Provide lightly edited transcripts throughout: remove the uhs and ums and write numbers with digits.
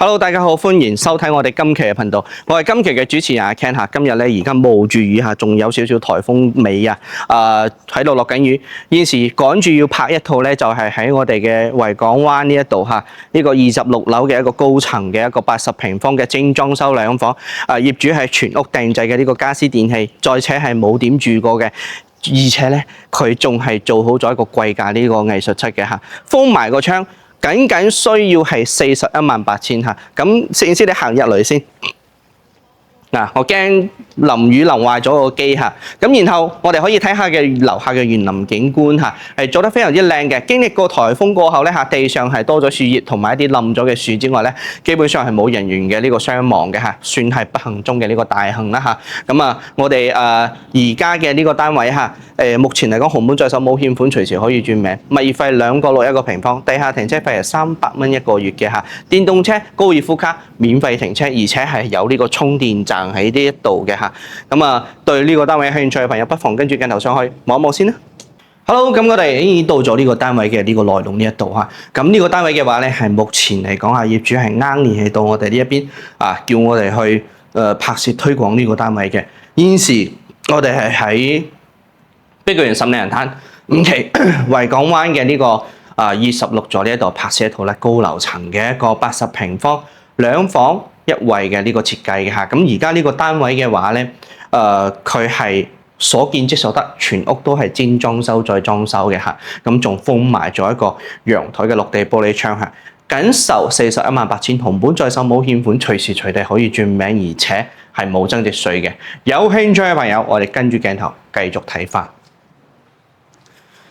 Hello， 大家好，歡迎收睇我哋今期嘅頻道。我係今期嘅主持人阿 Ken 嚇。今日咧而家冒住雨嚇，仲有少少颱風尾啊！喺度落緊雨。現時趕住要拍一套咧，就係喺我哋嘅維港灣呢一度嚇，呢個26樓嘅一個高層嘅一個80平方嘅精裝修兩房。業主係全屋訂製嘅呢個家私電器，再且係冇點住過嘅。而且咧，佢仲係做好咗一個貴價呢個藝術漆嘅嚇，封埋個窗。僅需要係418000嚇，咁攝影師你行入嚟先。嗱，我驚淋雨淋壞咗個機嚇，咁然後我哋可以睇下嘅樓下嘅園林景觀嚇，係做得非常之靚嘅。經歷過颱風過後咧嚇，地上係多咗樹葉同埋一啲冧咗嘅樹之外咧，基本上係冇人員嘅呢個傷亡嘅嚇，算係不幸中嘅呢個大幸啦嚇。咁啊，我哋而家嘅呢個單位嚇，目前嚟講紅本在手冇欠款，隨時可以轉名，物業費2個6一個平方，地下停車費係300蚊一個月嘅嚇，電動車高爾夫卡免費停車，而且係有呢個充電站喺呢一度嘅嚇，咁啊對呢個單位有興趣嘅朋友，不妨跟住鏡頭上去望一望先啦。Hello， 咁我哋已經到咗呢個單位嘅呢個內籠呢一度嚇，咁呢個單位嘅話咧，係目前嚟講啊，業主係聯繫到我哋呢一邊啊，叫我哋去拍攝推廣呢個單位嘅。現時我哋係喺碧桂園十里洋灘5期維港灣嘅呢個26座呢一度拍攝一套咧高樓層嘅一個80平方2房1衛嘅呢個設計嘅嚇，咁而家呢個單位嘅話咧，佢係所見即所得，全屋都係精裝修再裝修嘅嚇，咁仲封埋咗一個陽台嘅落地玻璃窗嚇，僅售418000，紅本在手冇欠款，隨時隨地可以轉名，而且係冇增值稅嘅。有興趣嘅朋友，我哋跟住鏡頭繼續睇翻。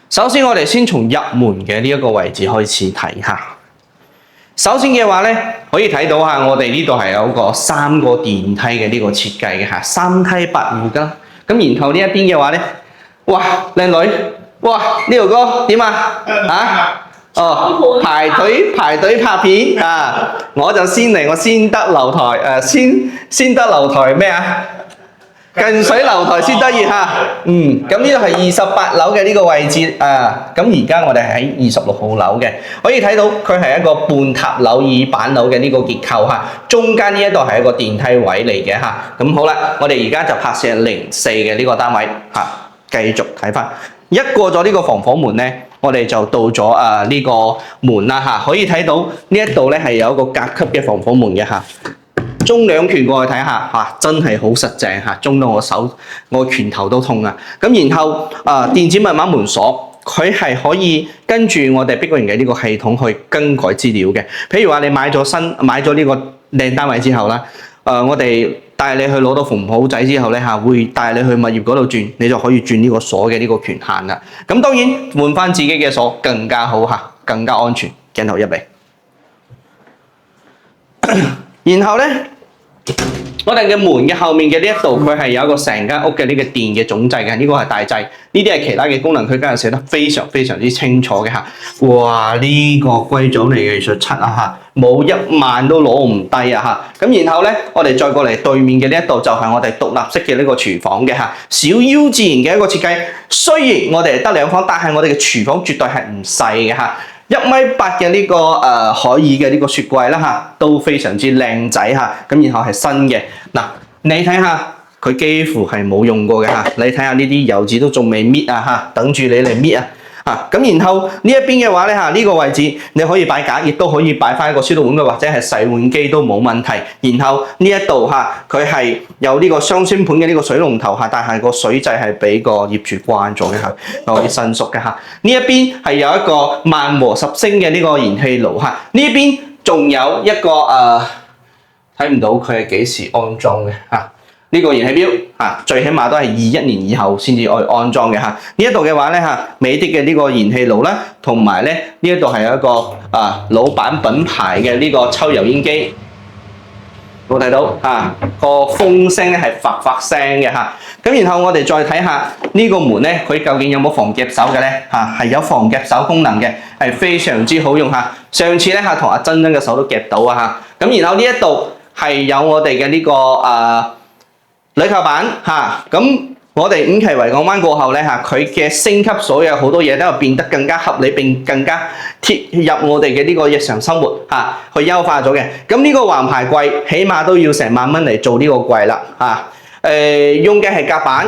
首先，我哋先從入門嘅呢一個位置開始睇下。首先嘅話咧，可以睇到嚇，我哋呢度係有個3個電梯嘅呢個設計嘅嚇，3梯8戶㗎。咁然後呢一邊嘅話咧，哇，靚女，哇，呢條哥點啊？哦，排隊拍片啊！我就先嚟，我先得樓台先得樓台咩啊？近水樓台先得月嚇，咁呢度係28樓嘅呢個位置啊，咁而家我哋係喺26號樓嘅，可以睇到佢係一個半塔樓以板樓嘅呢個結構嚇，中間呢一度係一個電梯位嚟嘅嚇，咁好啦，我哋而家就拍攝04嘅呢個單位嚇，繼續睇翻，一過咗呢個防火門咧，我哋就到咗呢個門啦嚇，可以睇到呢一度咧係有一個隔級嘅防火門嘅嚇。中兩拳過去睇下嚇，真係好實淨嚇，中到我拳頭都痛啊！咁然後電子密碼門鎖，佢係可以跟住我哋碧桂園嘅呢個系統去更改資料嘅。譬如話你買咗呢個靚單位之後啦，我哋帶你去攞到符號仔之後咧嚇，會帶你去物業嗰度轉，你就可以轉呢個鎖嘅呢個權限啦。咁當然換翻自己嘅鎖更加好嚇，更加安全。鏡頭入嚟。然後咧，我哋嘅門嘅後面嘅呢一度，佢係有一個成間屋嘅呢個電嘅總掣嘅，呢個係大掣，呢啲係其他嘅功能，佢今日寫得非常非常之清楚嘅嚇。哇！呢個歸咗嚟嘅藝術漆啊嚇，冇1萬都攞唔低啊嚇。咁然後咧，我哋再過嚟對面嘅呢一度就係我哋獨立式嘅呢個廚房嘅嚇，小腰自然嘅一個設計。雖然我哋係得2房，但係我哋嘅廚房絕對係唔細嘅嚇。1.8米嘅呢個海爾嘅呢個雪櫃啦嚇，都非常之靚仔嚇，咁然後係新嘅。嗱，你睇下佢幾乎係冇用過嘅嚇，你睇下呢啲油脂都仲未搣啊嚇，等住你嚟搣啊！咁然後呢一邊嘅話咧嚇，呢個位置你可以擺架，亦都可以擺翻一個消毒碗嘅或者係洗碗機都冇問題。然後呢一度嚇，佢係有呢個雙星盤嘅呢個水龍頭嚇，但係個水掣係俾個業主關咗嘅嚇，可以伸縮嘅嚇。呢一邊係有一個萬和10升嘅呢個燃氣爐嚇，呢一邊仲有一個睇唔到佢係幾時安裝嘅嚇。呢個燃氣表嚇，最起碼都係21年以後先至愛安裝嘅嚇。呢一度嘅話咧嚇，美的嘅呢個燃氣爐啦，同埋咧呢一度係有一個老闆品牌嘅呢個抽油煙機，有冇睇到嚇？個風聲咧係發聲嘅嚇。咁然後我哋再睇下呢個門咧，佢究竟有冇防夾手嘅咧嚇？係有防夾手功能嘅，係非常之好用嚇。上次咧嚇同阿珍嘅手都夾到啊嚇。咁然後呢一度係有我哋嘅呢個鋁扣板嚇，咁我哋5期維港灣過後咧嚇，佢嘅升級所有好多嘢都變得更加合理並更加貼入我哋嘅呢個日常生活嚇，去優化咗嘅。咁呢個橫排櫃起碼都要成萬蚊嚟做呢個櫃啦嚇。用嘅係夾板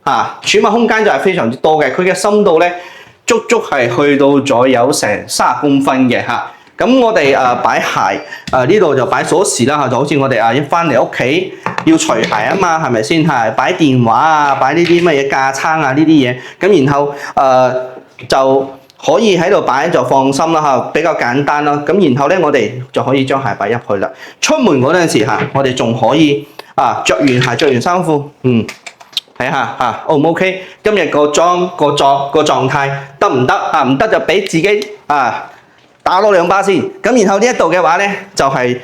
嚇，儲物空間就係非常之多嘅，佢嘅深度咧足係去到咗有成30公分嘅嚇。咁我哋擺鞋呢度就擺鎖匙啦嚇，就好似我哋一翻嚟屋企要除鞋啊嘛，係咪先係？擺電話啊，擺呢啲乜嘢架撐啊呢啲嘢，咁然後就可以喺度擺就放心啦嚇，比較簡單啦。咁然後咧我哋就可以將鞋擺入去啦。出門嗰陣時嚇，我哋仲可以着完鞋着完衫褲，睇下嚇 O 唔 OK？ 今日個狀態得唔得啊？唔得就俾自己打多2巴先，咁然後呢一度嘅話咧，就係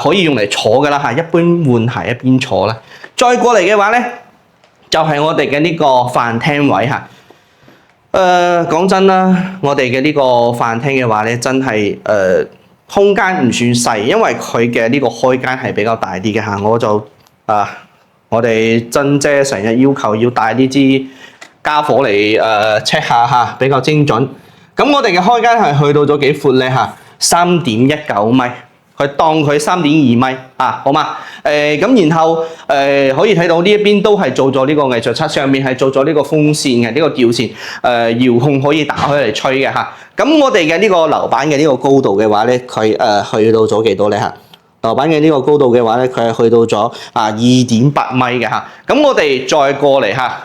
可以用嚟坐噶啦嚇，一邊換鞋一邊坐啦。再過嚟嘅話咧，就係我哋嘅呢個飯廳位嚇。講真啦，我哋嘅呢個飯廳嘅話咧，真係空間唔算細，因為佢嘅呢個開間係比較大啲嘅嚇。我哋珍姐成日要求要帶呢支家伙嚟check 下嚇，比較精準。咁我哋嘅開間係去到咗幾闊咧嚇？3.19米，佢當佢3.2米好嘛？咁然後可以睇到呢一邊都係做咗呢個藝術漆，上面係做咗呢個風扇嘅呢個吊扇，遙控可以打開嚟吹嘅嚇。咁我哋嘅呢個樓板嘅呢個高度嘅話咧，佢去到咗幾多咧嚇？樓板嘅呢個高度嘅話咧，佢係去到咗2.8米嘅嚇。咁我哋再過嚟嚇，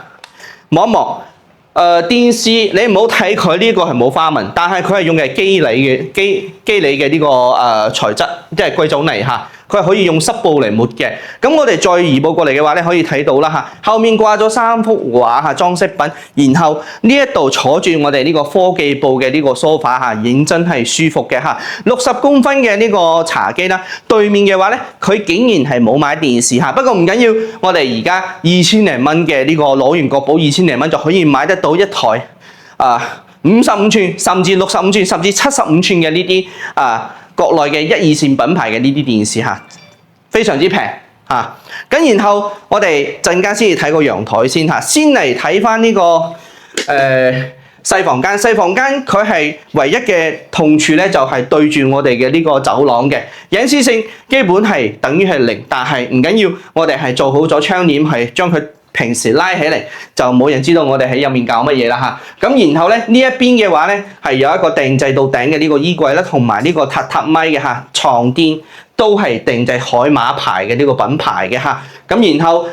望一望。電視你唔好睇佢呢個係冇花紋，但係佢係用嘅肌理嘅呢個材質，即係硅藻泥嚇，佢係可以用濕布嚟抹嘅。咁我哋再移步過嚟嘅話咧，可以睇到啦嚇，後面掛咗3幅畫嚇裝飾品，然後呢一度坐住我哋呢個科技部嘅呢個梳化嚇，認真係舒服嘅嚇。60公分嘅呢個茶几啦，對面嘅話咧，佢竟然係冇買電視嚇，不過唔緊要，我哋而家2000零蚊嘅呢個攞完國寶2000零蚊就可以買得到一台55寸，甚至65寸，甚至75寸嘅呢啲國內嘅1、2線品牌嘅呢啲電視嚇，非常之平嚇。咁然後我哋陣間先至睇個陽台先嚇，先嚟睇翻呢個細房間。細房間佢係唯一嘅痛處咧，就係對住我哋嘅呢個走廊嘅隱私性基本係等於係0，但係唔緊要，我哋係做好咗窗簾，係將佢平時拉起嚟就冇人知道我哋喺入面搞乜嘢啦嚇。咁然後咧呢一邊嘅話咧係有一個定製到頂嘅呢個衣櫃啦，同埋呢個榻榻米嘅嚇，床墊都係定製海馬牌嘅呢個品牌嘅嚇。咁然後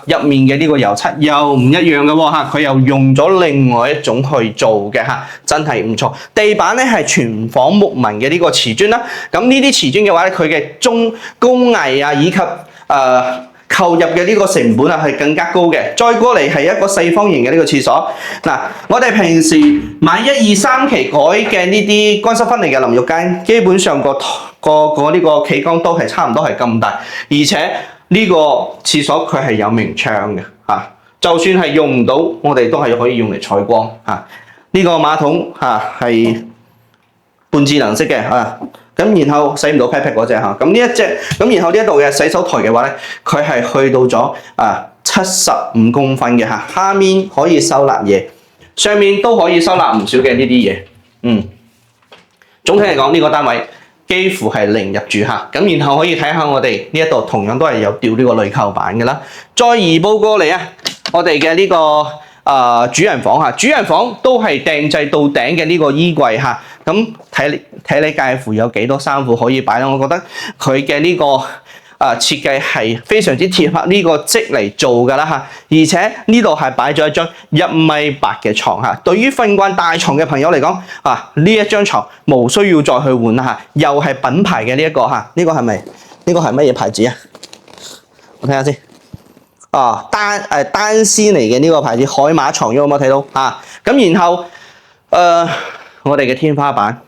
入面嘅呢個油漆又唔一樣嘅喎嚇，佢又用咗另外一種去做嘅嚇，真係唔錯。地板咧係全房木紋嘅呢個瓷磚啦。咁呢啲瓷磚嘅話咧，佢嘅工藝以及購入嘅呢個成本係更加高嘅。再過嚟係一個四方形嘅呢個廁所。嗱，我哋平時買1、2、3期改嘅呢啲乾濕分離嘅淋浴間，基本上個呢個企缸都係差唔多係咁大，而且呢個廁所佢係有明窗嘅嚇，就算係用唔到，我哋都係可以用嚟採光嚇。呢個馬桶係半智能式嘅嚇。咁然後洗唔到 pat pat 嗰隻嚇，咁呢一隻咁然後呢一度嘅洗手台嘅話咧，佢係去到咗75公分嘅嚇，下面可以收納嘢，上面都可以收納唔少嘅呢啲嘢。總體嚟講呢個單位幾乎係零入住嚇。咁然後可以睇下我哋呢一度同樣都係有吊呢個壘球板嘅啦。再移步過嚟我哋嘅呢個主人房嚇，主人房都係訂製到頂嘅呢個衣櫃嚇。咁睇你介乎有幾多衫褲可以擺啦。我覺得佢嘅呢個設計係非常之貼合呢個職嚟做㗎啦嚇。而且呢度係擺咗一張1.8米嘅床嚇。對於瞓慣大床嘅朋友嚟講呢一張床無需要再去換啦嚇。又係品牌嘅呢一個嚇，呢個係咪？呢個係乜嘢牌子啊？我睇下先。單先嚟嘅呢個牌子海馬床，有冇睇到嚇？咁然後我哋嘅天花板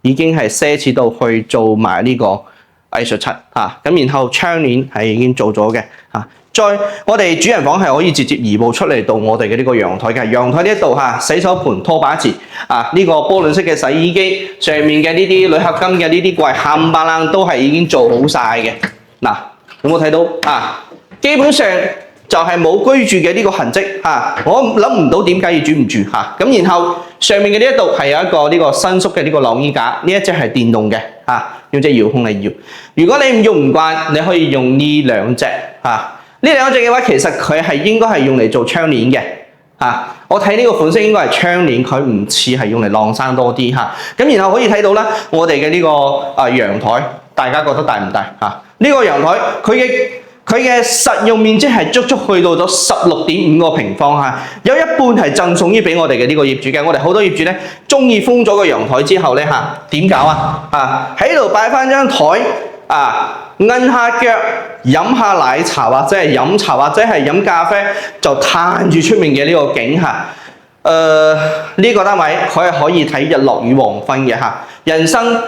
已經係奢侈到去做埋呢個藝術漆嚇，咁然後窗簾係已經做咗嘅嚇。再我哋主人房係可以直接移步出嚟到我哋嘅呢個陽台嘅，陽台呢一度洗手盆、拖把池呢個波輪式嘅洗衣機，上面嘅呢啲鋁合金嘅呢啲櫃冚唪唥都係已經做好晒嘅。嗱，有冇睇到基本上就係冇居住嘅呢個痕跡嚇，我諗唔到點解要轉唔住嚇。咁然後上面嘅呢一度係有一個呢個伸縮嘅呢個晾衣架，呢一隻係電動嘅嚇，用隻遙控嚟搖。如果你用唔慣，你可以用呢兩隻嚇。呢兩隻嘅話，其實佢係應該係用嚟做窗簾嘅嚇。我睇呢個款式應該係窗簾，佢唔似係用嚟晾衫多啲嚇。咁然後可以睇到啦，我哋嘅呢個陽台，大家覺得大唔大嚇？呢個陽台佢嘅實用面積係足足去到咗16.5個平方嚇，有一半係贈送於俾我哋嘅呢個業主嘅。我哋好多業主咧中意封咗個陽台之後咧嚇，點搞啊？喺度擺翻張台摁下腳飲下奶茶或者係飲茶或者係飲咖啡，就嘆住出面嘅呢個景嚇。呢個單位佢係可以睇日落與黃昏嘅嚇。人生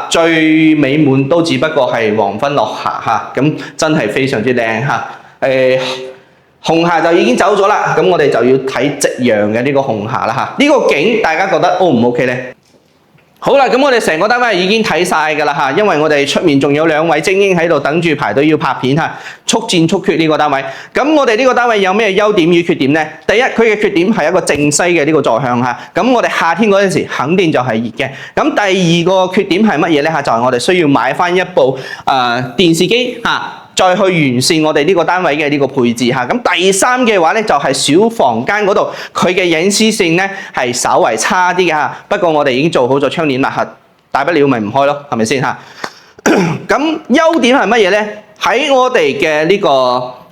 最美滿都只不過係黃昏落霞嚇，咁真係非常之靚嚇。紅霞就已經走咗啦，咁我哋就要睇夕陽嘅呢個紅霞啦嚇。呢個景大家覺得 O 唔 OK 咧？好啦，咁我哋成個單位已經睇晒㗎啦嚇，因為我哋出面仲有2位精英喺度等住排隊要拍片嚇，速戰速決呢個單位。咁我哋呢個單位有咩優點與缺點呢？第一，佢嘅缺點係一個正西嘅呢個坐向嚇，咁我哋夏天嗰陣時肯定就係熱嘅。咁第二個缺點係乜嘢呢嚇？就係我哋需要買翻一部電視機嚇，再去完善我哋呢個單位嘅呢個配置嚇。咁第三嘅話咧，就係小房間嗰度佢嘅隱私性咧係稍為差啲嘅嚇。不過我哋已經做好咗窗簾啦嚇，大不了咪唔開咯，係咪先嚇？咁優點係乜嘢咧？喺我哋嘅呢個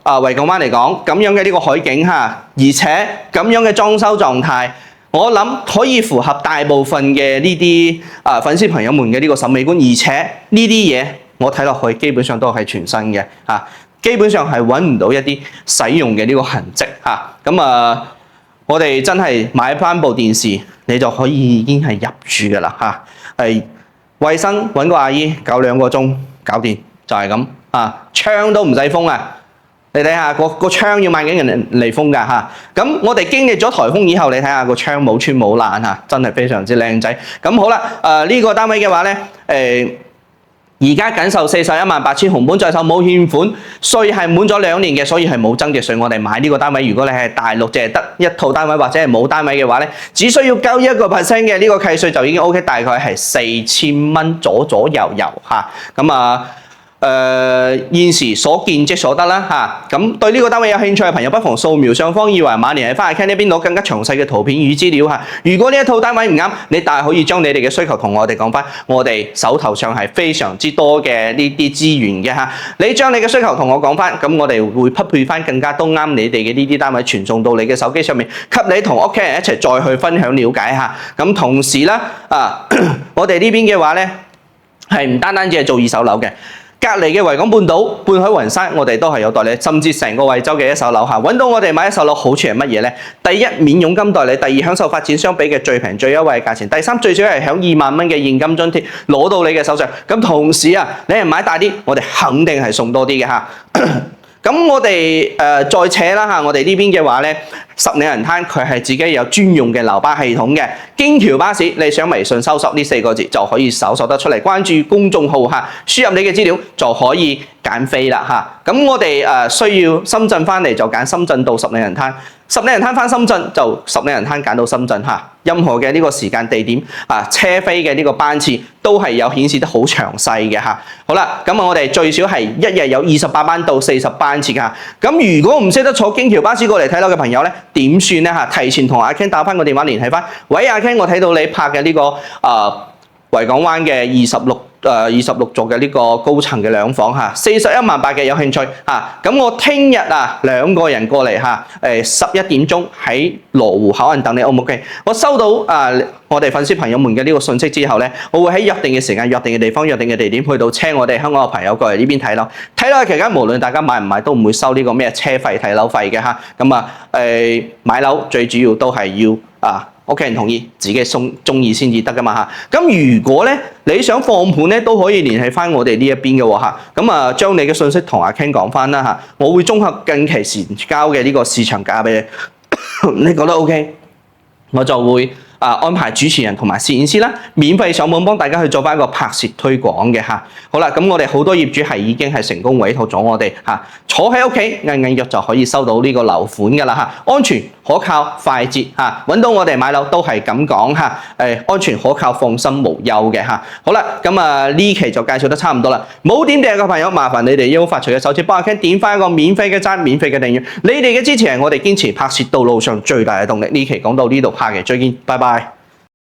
維港灣嚟講，咁樣嘅呢個海景嚇，而且咁樣嘅裝修狀態，我諗可以符合大部分嘅呢啲粉絲朋友們嘅呢個審美觀，而且呢啲嘢。我睇落去基本上都係全新嘅嚇，基本上係揾唔到一啲使用嘅呢個痕跡嚇。咁我哋真係買翻部電視，你就可以已經係入住噶啦嚇。衞生揾個阿姨搞2個鐘搞掂，就係咁啊。窗都唔使封啊，你睇下個窗要萬幾人嚟封㗎嚇。咁我哋經歷咗颱風以後，你睇下個窗冇穿冇爛嚇，真係非常之靚仔。咁好啦，呢個單位嘅話咧，而家僅售418000，紅本在手冇欠款，稅係滿咗2年嘅，所以係冇增值稅。我哋買呢個單位，如果你係大陸淨係得一套單位或者係冇單位嘅話咧，只需要交1%嘅呢個契稅就已經 OK， 大概係4000蚊左右嚇。咁現時所見即所得啦嚇。咁對呢個單位有興趣嘅朋友，不妨掃描上方二維碼聯繫翻阿 Ken 呢邊攞更加詳細嘅圖片與資料嚇。如果呢一套單位唔啱，你大可以將你哋嘅需求同我哋講翻，我哋手頭上係非常之多嘅呢啲資源嘅嚇。你將你嘅需求同我講翻，咁我哋會匹配翻更加多啱你哋嘅呢啲單位傳送到你嘅手機上面，給你同屋企人一齊再去分享了解下。咁同時啦，我哋呢邊嘅話咧係唔單止係做二手樓嘅。隔離嘅維港半島、半海雲山，我哋都係有代理，甚至成個惠州嘅一手樓下揾到我哋買一手樓，好處係乜嘢呢？第一，免佣金代理；第二，享受發展商俾嘅最平最優惠嘅價錢；第三，最少係享2萬蚊嘅現金津貼攞到你嘅手上。咁同時你係買大啲，我哋肯定係送多啲嘅嚇。咁我哋再扯啦嚇，我哋呢邊嘅話咧，十里人灘佢係自己有專用嘅樓巴系統嘅，京橋巴士，你想微信搜索呢4個字就可以搜索得出嚟，關注公眾號嚇，輸入你嘅資料就可以揀飛啦嚇。咁我哋需要深圳翻嚟就揀深圳到十里人灘，十里人灘翻深圳就十里人灘揀到深圳嚇。任何嘅呢個時間地點車飛嘅呢個班次都係有顯示得好詳細嘅嚇。好啦，咁我哋最少係一日有28班到40班次㗎。咁如果唔識得坐京橋巴士過嚟睇樓嘅朋友咧，點算咧嚇？提前同阿 Ken 打翻個電話聯繫翻。喂，阿 Ken，我睇到你拍嘅呢個維港灣嘅26座嘅呢個高層嘅2房嚇，418000嘅有興趣嚇。咁我聽日2個人過嚟嚇，11點鐘喺羅湖口岸等你 O唔 OK？我收到我哋粉絲朋友們嘅呢個信息之後咧，我會喺約定嘅時間、約定嘅地方、約定嘅地點去到車我哋香港嘅朋友過嚟呢邊睇樓。睇樓嘅期間，無論大家買唔買都唔會收呢個咩車費、睇樓費嘅嚇。咁買樓最主要都係要屋企人同意，自己中意先至得噶嘛嚇。咁如果咧你想放盤咧，都可以聯繫翻我哋呢一邊嘅喎嚇。咁將你嘅信息同阿 Ken 講翻啦嚇，我會綜合近期成交嘅呢個市場價俾你。你覺得 OK，我就會安排主持人同埋攝影師啦，免費上門幫大家去做翻一個拍攝推廣嘅嚇。好啦，咁我哋好多業主係已經係成功委託咗我哋嚇，坐喺屋企摁摁腳就可以收到呢個樓款㗎啦嚇，安全可靠快捷嚇，揾到我哋買樓都係咁講嚇，安全可靠放心無憂嘅嚇。好啦，咁呢期就介紹得差唔多啦，冇點訂嘅朋友麻煩你哋優發財嘅手指幫阿 Ken 點翻一個免費嘅讚、免費嘅訂閱，你哋嘅支持係我哋堅持拍攝道路上最大嘅動力。呢期講到呢度，下期再見，拜拜。